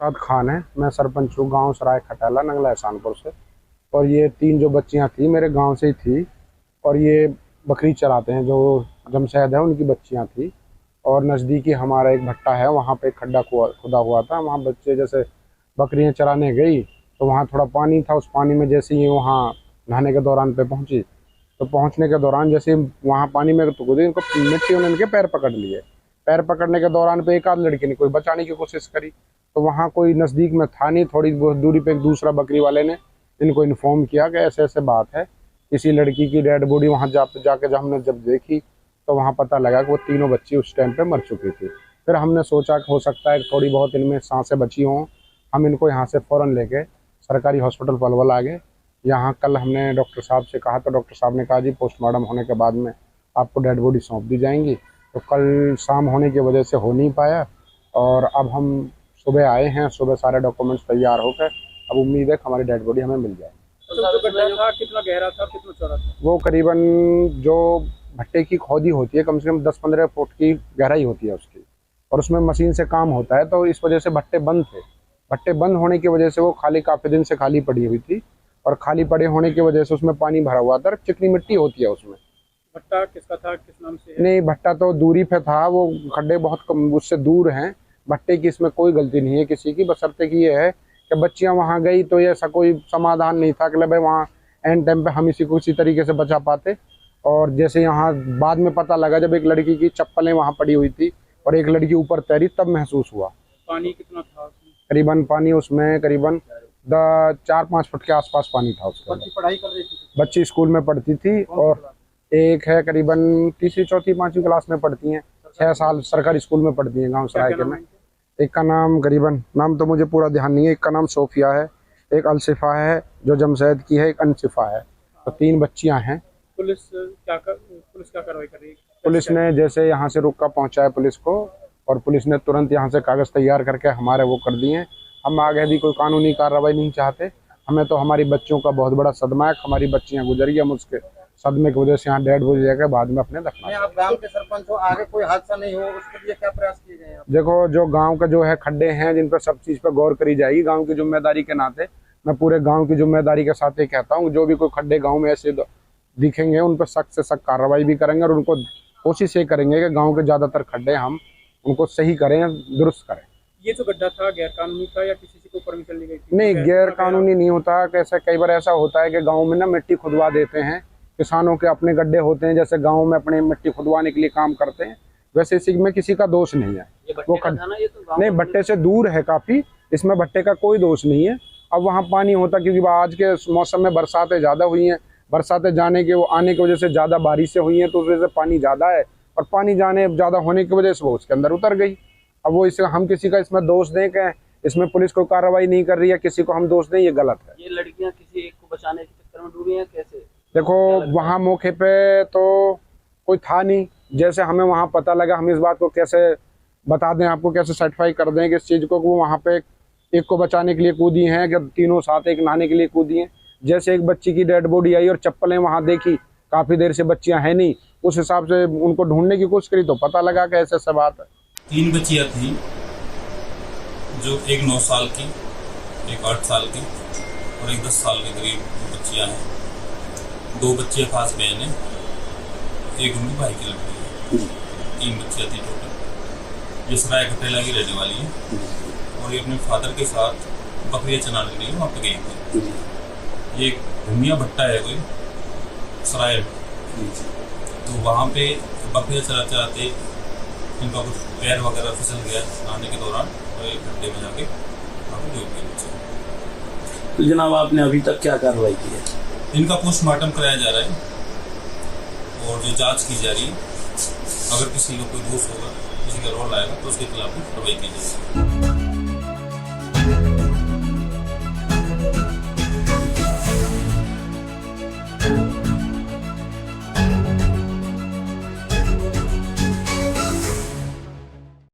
साद खान है, मैं सरपंच हूँ गांव सराय खटाला नंगला एहसानपुर से। और ये 3 जो बच्चियां थी मेरे गांव से ही थी और ये बकरी चराते हैं, जो जमशेद है उनकी बच्चियां थी। और नज़दीकी हमारा एक भट्टा है, वहाँ पे खड्डा खुदा हुआ था। वहाँ बच्चे जैसे बकरियां चराने गई तो वहाँ थोड़ा पानी था, उस पानी में जैसे ही वहाँ नहाने के दौरान पे पहुँची तो पहुँचने के दौरान जैसे वहाँ पानी में तो कूदी, इनको मिट्टी उन्होंने इनके पैर पकड़ लिए। पैर पकड़ने के दौरान पे एक आध लड़की ने कोई बचाने की कोशिश करी तो वहाँ कोई नज़दीक में था नहीं, थोड़ी बहुत दूरी पे एक दूसरा बकरी वाले ने इनको इन्फॉर्म किया कि ऐसे ऐसे बात है। किसी लड़की की डेड बॉडी वहाँ जाके जब हमने देखी तो वहाँ पता लगा कि वो तीनों बच्ची उस टाइम पे मर चुकी थी। फिर हमने सोचा कि हो सकता है थोड़ी बहुत इनमें सांसें बची हों, हम इनको यहाँ से फ़ौरन लेके सरकारी हॉस्पिटल पलवल आ गए। यहाँ कल हमने डॉक्टर साहब से कहा तो डॉक्टर साहब ने कहा जी पोस्टमार्टम होने के बाद में आपको डेड बॉडी सौंप दी जाएंगी। तो कल शाम होने की वजह से हो नहीं पाया और अब हम सुबह आए हैं, सुबह सारे डॉक्यूमेंट्स तैयार होकर अब उम्मीद है कि हमारी डेड बॉडी हमें मिल जाए। तो गड्ढा था कितना गहरा था, कितना चौड़ा था? वो करीबन जो भट्टे की खोदी होती है कम से कम 10-15 फुट की गहराई होती है उसकी, और उसमें मशीन से काम होता है तो इस वजह से भट्टे बंद थे। भट्टे बंद होने की वजह से वो खाली काफ़ी दिन से खाली पड़ी हुई थी और खाली पड़े होने की वजह से उसमें पानी भरा हुआ था, चिकनी मिट्टी होती है उसमें। भट्टा किसका था, किस नाम से है? नहीं, भट्टा तो दूरी पे था, वो खड्डे बहुत कम उससे दूर हैं। भट्टे की इसमें कोई गलती नहीं है किसी की, बशर्ते कि ये है कि बच्चियां वहां गई तो ये ऐसा कोई समाधान नहीं था कि भाई वहाँ एंड टाइम पे हम इसी को इसी तरीके से बचा पाते। और जैसे यहाँ बाद में पता लगा जब एक लड़की की चप्पलें वहाँ पड़ी हुई थी और एक लड़की ऊपर तैरी तब महसूस हुआ। पानी कितना था उसमें? करीबन पानी उसमें करीबन 4-5 फुट के आसपास पानी था उसके अंदर। बच्ची पढ़ाई कर रही थी? बच्ची स्कूल में पढ़ती थी और एक है करीबन तीसरी चौथी 5वीं क्लास में पढ़ती हैं, 6 साल सरकारी स्कूल में पढ़ती हैं गांव सराय के में। एक का नाम करीबन, नाम तो मुझे पूरा ध्यान नहीं है, एक का नाम सोफिया है, एक अलसिफा है जो जमशेद की है, एक अनसिफा है। तो 3 बच्चियां हैं। पुलिस क्या कार्रवाई कर रही है? पुलिस ने जैसे यहाँ से रुका पहुँचा है पुलिस को और पुलिस ने तुरंत यहाँ से कागज़ तैयार करके हमारे वो कर दिए। हम आगे भी कोई कानूनी कार्रवाई नहीं चाहते, हमें तो हमारी बच्चियों का बहुत बड़ा सदमा है, हमारी बच्चियाँ गुजर गई, हम उसके सदमे की वजह से यहाँ डेड हो जाएगा बाद में अपने दफना। आप गांव के सरपंच हो, आगे कोई हादसा नहीं हो उसके लिए क्या प्रयास किए गए हैं? देखो जो गांव का जो है खड्डे हैं जिन पर सब चीज़ पर गौर करी जाएगी, गांव की जिम्मेदारी के नाते मैं पूरे गांव की जिम्मेदारी के साथ ये कहता हूँ जो भी कोई खड्डे गांव में ऐसे दिखेंगे उन पर सख्त से सख्त कार्रवाई भी करेंगे और उनको कोशिश ये करेंगे कि गाँव के ज़्यादातर खड्डे हम उनको सही करें, दुरुस्त करें। ये जो गड्ढा था गैर कानूनी था या किसी से कोई परमिशन ली गई थी? नहीं, गैर कानूनी नहीं होता। कैसे कई बार ऐसा होता है कि गाँव में ना मिट्टी खुदवा देते हैं, किसानों के अपने गड्ढे होते हैं, जैसे गांव में अपने मिट्टी खुदवाने के लिए काम करते हैं, वैसे इसी में किसी का दोष नहीं है। वो नहीं, भट्टे से दूर है काफ़ी, इसमें भट्टे का कोई दोष नहीं है। अब वहाँ पानी होता क्योंकि आज के मौसम में बरसातें ज़्यादा हुई हैं, बरसातें जाने के वो आने की वजह से ज़्यादा बारिशें हुई हैं तो उस वजह से पानी ज़्यादा है और पानी जाने ज़्यादा होने की वजह से वो उसके अंदर उतर गई। अब वो इसे हम किसी का इसमें दोष दें कि इसमें पुलिस को कार्रवाई नहीं कर रही है, किसी को हम दोष दें, ये गलत है। ये लड़कियां किसी एक को बचाने के चक्कर में डूबी हैं कैसे? देखो वहाँ मौके पे तो कोई था नहीं, जैसे हमें वहाँ पता लगा हम इस बात को कैसे बता दें आपको, कैसे सर्टिफाई कर दें कि इस चीज़ को वो वहाँ पे एक को बचाने के लिए कूदी हैं कि तीनों साथ एक नहाने के लिए कूदी हैं। जैसे एक बच्ची की डेड बॉडी आई और चप्पलें वहाँ देखी, काफ़ी देर से बच्चियाँ हैं नहीं, उस हिसाब से उनको ढूंढने की कोशिश करी तो पता लगा कि ऐसे ऐसे बात है। 3 बच्चियाँ थी, जो एक 9 साल की, एक 8 साल की और एक 10 साल के करीब बच्चियाँ हैं। 2 बच्चियाँ खास बहन है, एक उनकी भाई की लड़की है। 3 बच्चियाँ थी टोटल। ये सराय खटेला की रहने वाली है और ये अपने फादर के साथ बकरियाँ चराने के लिए वहाँ पे गई थी। ये भूमिया भट्टा है कोई सराय, तो वहाँ पे बकरियाँ चराते इनका कुछ पैर वगैरह फिसल गया आने के दौरान और एक गड्ढे में जाके डूब गए। तो जनाब आपने अभी तक क्या कार्रवाई की है? इनका पोस्टमार्टम कराया जा रहा है और जो जांच की जा रही है, अगर किसी का कोई दोष होगा, किसी का रोल आएगा तो उसके खिलाफ भी कार्रवाई की जाएगी।